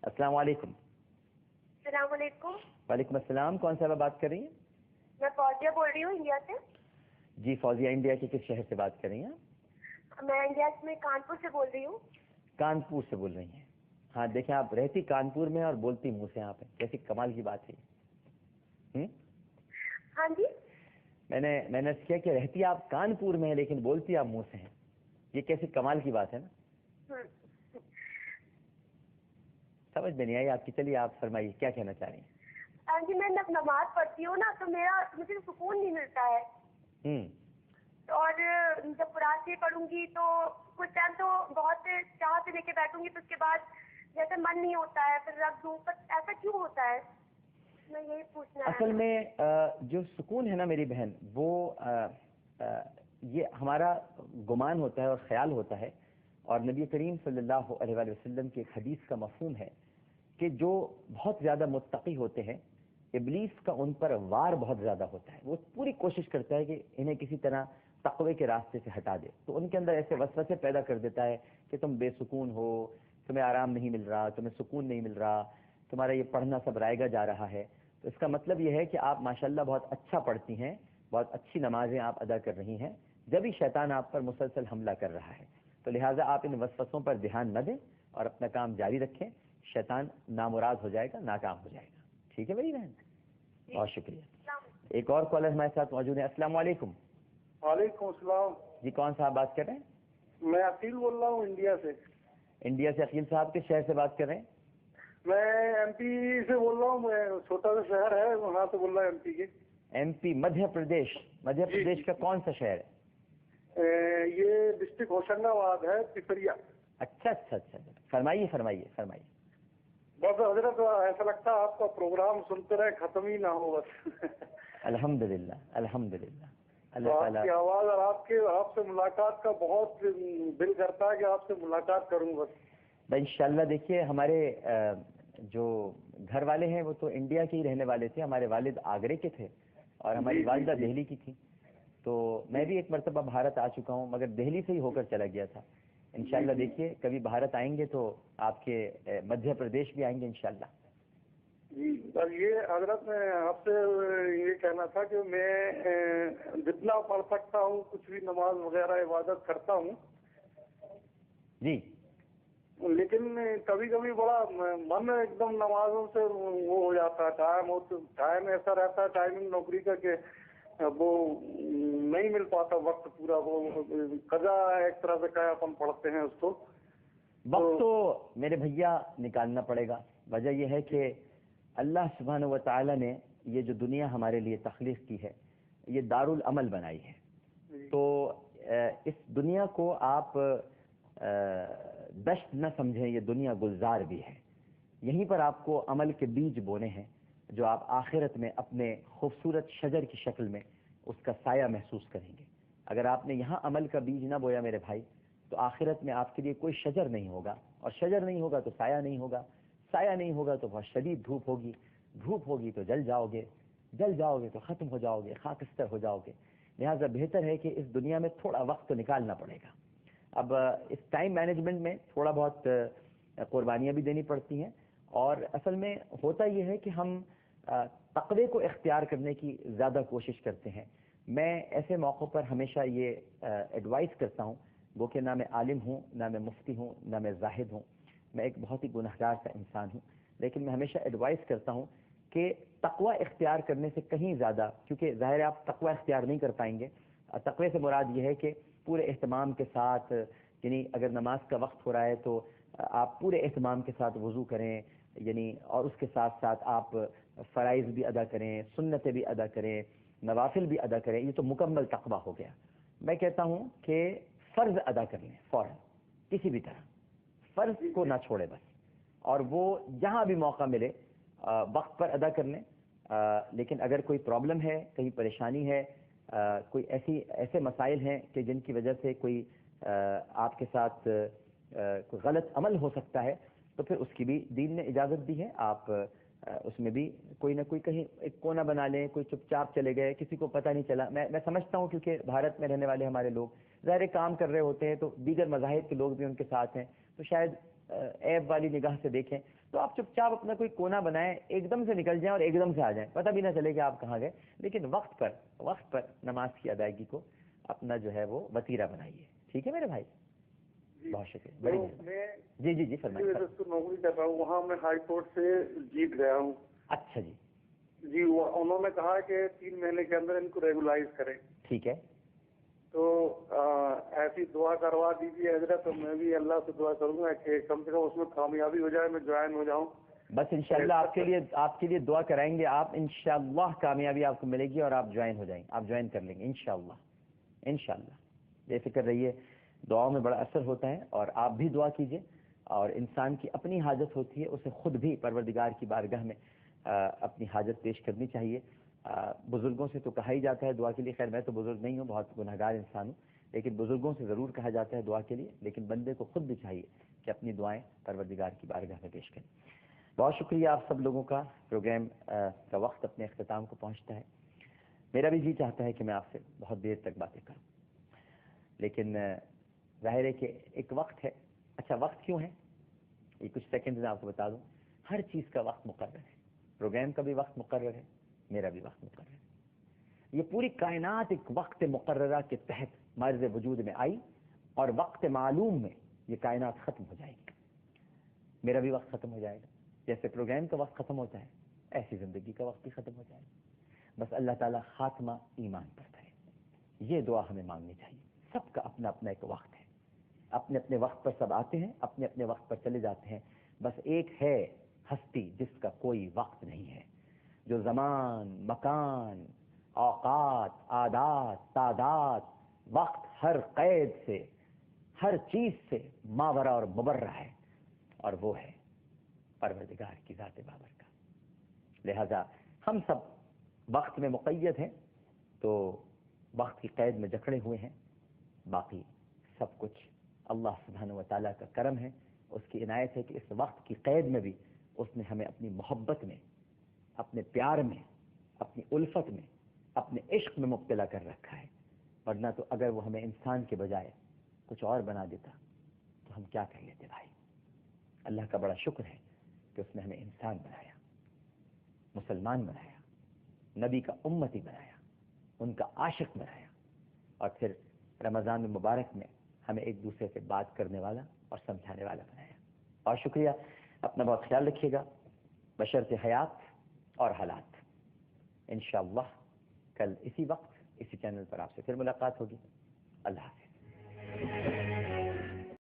अस्सलाम वालेकुम। अस्सलाम वालेकुम। वालेकुम अस्सलाम। कौन सा बात कर रही हैं? मैं फौजिया बोल रही हूँ इंडिया से। जी फौजिया, इंडिया के किस शहर से बात कर रही हैं? मैं इंडिया में कानपुर से बोल रही हूँ। कानपुर से बोल रही हैं। हाँ देखें, आप रहती कानपुर में और बोलती मुँह से यहाँ पे, कैसी कमाल की बात है। हाँ जी। मैंने किया कि रहती आप कानपुर में है लेकिन बोलती आप मुँह से हैं, ये कैसी कमाल की बात है ना। समझ में नहीं आई आपकी। चलिए आप फरमाइए, क्या कहना चाह रही हैं? हाँ जी, मैं जब नमाज पढ़ती हूँ ना तो मुझे सुकून नहीं मिलता है। और जब कुरान से पढ़ूंगी तो कुछ टाइम तो बहुत चाह से लेके बैठूंगी, तो उसके बाद जैसे मन नहीं होता है, फिर रख दूँ। पर ऐसा क्यों होता है, मैं यही पूछना है। असल में जो सुकून है ना मेरी बहन, वो ये हमारा गुमान होता है और ख्याल होता है। और नबी करीम सल्लल्लाहु अलैहि वसल्लम की एक हदीस का मफहूम है कि जो बहुत ज़्यादा मुत्तकी होते हैं, इब्लीस का उन पर वार बहुत ज़्यादा होता है। वो पूरी कोशिश करता है कि इन्हें किसी तरह तक़वे के रास्ते से हटा दे। तो उनके अंदर ऐसे वसवसे पैदा कर देता है कि तुम बेसुकून हो, तुम्हें आराम नहीं मिल रहा, तुम्हें सुकून नहीं मिल रहा, तुम्हारा ये पढ़ना सब रायगा जा रहा है। तो इसका मतलब ये है कि आप माशाल्लाह बहुत अच्छा पढ़ती हैं, बहुत अच्छी नमाजें आप अदा कर रही हैं, जब भी शैतान आप पर मुसलसल हमला कर रहा है। तो लिहाजा आप इन वसवसों पर ध्यान न दें और अपना काम जारी रखें। शैतान नामुराद हो जाएगा, नाकाम हो जाएगा। ठीक है मेरी बहन, बहुत शुक्रिया। एक और कॉलर हमारे साथ मौजूद है। अस्सलाम वालेकुम। वालेकुम अस्सलाम। जी कौन साहब बात कर रहे हैं? मैं अकील बोल रहा हूँ इंडिया से। इंडिया से अकील साहब किस शहर से बात कर रहे हैं? मैं एमपी से बोल रहा हूँ। मैं छोटा सा शहर है वहाँ से बोल रहा हूँ, एमपी के। एमपी, मध्य प्रदेश। मध्य प्रदेश का कौन सा शहर है? ये डिस्ट्रिक्ट होशंगाबाद है, पिपरिया। अच्छा अच्छा अच्छा, फरमाइए फरमाइए फरमाइए। बस हजरत ऐसा लगता है आपका प्रोग्राम सुनते रहे, खत्म ही ना हो बस। अल्हम्दुलिल्लाह अल्हम्दुलिल्लाह। तो आपकी आवाज और आपसे मुलाकात का बहुत दिल करता है कि आपसे मुलाकात करूं बस। इंशाल्लाह। देखिए हमारे जो घर वाले हैं वो तो इंडिया के ही रहने वाले थे। हमारे वालिद आगरे के थे और हमारी वालिदा दिल्ली की थी। तो मैं भी एक मरतबा भारत आ चुका हूँ, मगर दिल्ली से ही होकर चला गया था। इंशाल्लाह देखिए कभी भारत आएंगे तो आपके मध्य प्रदेश भी आएंगे इंशाल्लाह। जी सर, ये हजरत मैं आपसे ये कहना था कि मैं जितना पढ़ सकता हूँ, कुछ भी नमाज वगैरह इबादत करता हूँ जी, लेकिन कभी कभी बड़ा मन एकदम नमाजों से वो हो जाता है। टाइम ऐसा रहता है, टाइमिंग नौकरी का कि वो नहीं मिल पाता वक्त पूरा। वो कज़ा एक तरह से क्या अपन पढ़ते हैं उसको। वक्त तो मेरे भैया निकालना पड़ेगा। वजह यह है कि अल्लाह सुब्हानहू व तआला ने ये जो दुनिया हमारे लिए तख्लीक की है, ये दारुल अमल बनाई है। तो इस दुनिया को आप दश्त न समझें, ये दुनिया गुलजार भी है। यहीं पर आपको अमल के बीज बोने हैं जो आप आखिरत में अपने खूबसूरत शजर की शक्ल में उसका साया महसूस करेंगे। अगर आपने यहाँ अमल का बीज ना बोया मेरे भाई, तो आखिरत में आपके लिए कोई शजर नहीं होगा, और शजर नहीं होगा तो साया नहीं होगा, साया नहीं होगा तो बहुत शदीद धूप होगी, धूप होगी तो जल जाओगे, जल जाओगे तो ख़त्म हो जाओगे, खाकस्तर हो जाओगे। लिहाजा बेहतर है कि इस दुनिया में थोड़ा वक्त तो निकालना पड़ेगा। अब इस टाइम मैनेजमेंट में थोड़ा बहुत कुर्बानियाँ भी देनी पड़ती हैं। और असल में होता यह है कि हम तक़वे को इख्तियार करने की ज़्यादा कोशिश करते हैं। मैं ऐसे मौक़ों पर हमेशा ये एडवाइस करता हूँ, वो कि ना मैं आलिम हूँ, ना मैं मुफ्ती हूँ, ना मैं जाहिद हूँ, मैं एक बहुत ही गुनहगार सा इंसान हूँ। लेकिन मैं हमेशा एडवाइस करता हूँ कि तक़वा इख्तियार करने से कहीं ज़्यादा, क्योंकि ज़ाहिर है आप तक़वा इख्तियार नहीं कर पाएंगे। तक़वे से मुराद ये है कि पूरे एहतमाम के साथ, यानी अगर नमाज का वक्त हो रहा है तो आप पूरे एहतमाम के साथ वज़ू करें, यानी और उसके साथ साथ आप फ़राइज़ भी अदा करें, सुन्नतें भी अदा करें, नवाफिल भी अदा करें। ये तो मुकम्मल तक़वा हो गया। मैं कहता हूँ कि फ़र्ज़ अदा कर लें फ़ौरन, किसी भी तरह फ़र्ज़ को ना छोड़े बस, और वो जहाँ भी मौका मिले वक्त पर अदा कर लें। लेकिन अगर कोई प्रॉब्लम है, कहीं परेशानी है, कोई ऐसे मसाइल हैं कि जिनकी वजह से कोई आपके साथ कोई गलत अमल हो सकता है, तो फिर उसकी भी दीन ने इजाज़त दी है। आप उसमें भी कोई ना कोई कहीं एक कोना बना लें, कोई चुपचाप चले गए, किसी को पता नहीं चला। मैं समझता हूँ क्योंकि भारत में रहने वाले हमारे लोग ज़ाहिर काम कर रहे होते हैं, तो दीगर मज़ाहिब के लोग भी उनके साथ हैं, तो शायद عیب والی نگاہ سے دیکھیں تو آپ چپ چاپ اپنا کوئی کونا بنائیں، ایک دم سے نکل جائیں اور ایک دم سے آ جائیں، پتہ بھی نہ چلے کہ آپ کہاں گئے، لیکن وقت پر نماز کی ادائیگی کو اپنا جو ہے وہ وتیرہ بنائیے. ٹھیک ہے میرے بھائی؟ بہت شکریہ. بڑی مہربانی. جی فرمائیے. نوکری کر رہا ہوں، وہاں میں ہائی کورٹ سے جیت گیا ہوں. اچھا جی. جی انہوں نے کہا کہ 3 مہینے کے اندر ان کو ریگولائز کریں. ٹھیک ہے. تو ایسی دعا کروا دیجیے حضرت، تو میں بھی اللہ سے دعا کروں گا کہ کم سے کم اس میں کامیابی ہو جائے، میں جوائن ہو جاؤں. بس انشاءاللہ آپ کے لیے دعا کرائیں گے. آپ انشاءاللہ کامیابی آپ کو ملے گی اور آپ جوائن ہو جائیں گے، آپ جوائن کر لیں گے انشاءاللہ. بے فکر رہیے، دعاؤں میں بڑا اثر ہوتا ہے، اور آپ بھی دعا کیجئے. اور انسان کی اپنی حاجت ہوتی ہے، اسے خود بھی پروردگار کی بارگاہ میں اپنی حاجت پیش کرنی چاہیے. بزرگوں سے تو کہا ہی جاتا ہے دعا کے لیے، خیر میں تو بزرگ نہیں ہوں، بہت گنہگار انسان ہوں، لیکن بزرگوں سے ضرور کہا جاتا ہے دعا کے لیے، لیکن بندے کو خود بھی چاہیے کہ اپنی دعائیں پروردگار کی بارگاہ میں پیش کریں. بہت شکریہ آپ سب لوگوں کا. پروگرام کا وقت اپنے اختتام کو پہنچتا ہے. میرا بھی جی چاہتا ہے کہ میں آپ سے بہت دیر تک باتیں کروں، لیکن ظاہر ہے کہ ایک وقت ہے. اچھا وقت کیوں ہے یہ کچھ سیکنڈ میں آپ کو بتا دوں. ہر چیز کا وقت مقرر ہے. پروگرام کا بھی وقت مقرر ہے، میرا بھی وقت مقرر ہے. یہ پوری کائنات ایک وقت مقررہ کے تحت مرز وجود میں آئی، اور وقت معلوم میں یہ کائنات ختم ہو جائے گی. میرا بھی وقت ختم ہو جائے گا. جیسے پروگرام کا وقت ختم ہوتا ہے، ایسی زندگی کا وقت بھی ختم ہو جائے گا. بس اللہ تعالیٰ خاتمہ ایمان پر کرے، یہ دعا ہمیں مانگنی چاہیے. سب کا اپنا اپنا ایک وقت ہے، اپنے اپنے وقت پر سب آتے ہیں، اپنے اپنے وقت پر چلے جاتے ہیں. بس ایک ہے ہستی جس کا کوئی وقت نہیں ہے، جو زمان، مکان، اوقات، عادات، تعداد، وقت، ہر قید سے، ہر چیز سے ماورا اور مبرہ ہے، اور وہ ہے پروردگار کی ذات بابر کا. لہذا ہم سب وقت میں مقید ہیں، تو وقت کی قید میں جکڑے ہوئے ہیں. باقی سب کچھ اللہ سبحانہ و تعالیٰ کا کرم ہے، اس کی عنایت ہے کہ اس وقت کی قید میں بھی اس نے ہمیں اپنی محبت میں، اپنے پیار میں، اپنی الفت میں، اپنے عشق میں مبتلا کر رکھا ہے. ورنہ تو اگر وہ ہمیں انسان کے بجائے کچھ اور بنا دیتا تو ہم کیا کر لیتے بھائی. اللہ کا بڑا شکر ہے کہ اس نے ہمیں انسان بنایا، مسلمان بنایا، نبی کا امتی بنایا، ان کا عاشق بنایا، اور پھر رمضان المبارک میں ہمیں ایک دوسرے سے بات کرنے والا اور سمجھانے والا بنایا. اور شکریہ. اپنا بہت خیال رکھیے گا، بشرط حیات اور حالات. انشاءاللہ کل اسی وقت اسی چینل پر آپ سے پھر ملاقات ہوگی. اللہ حافظ.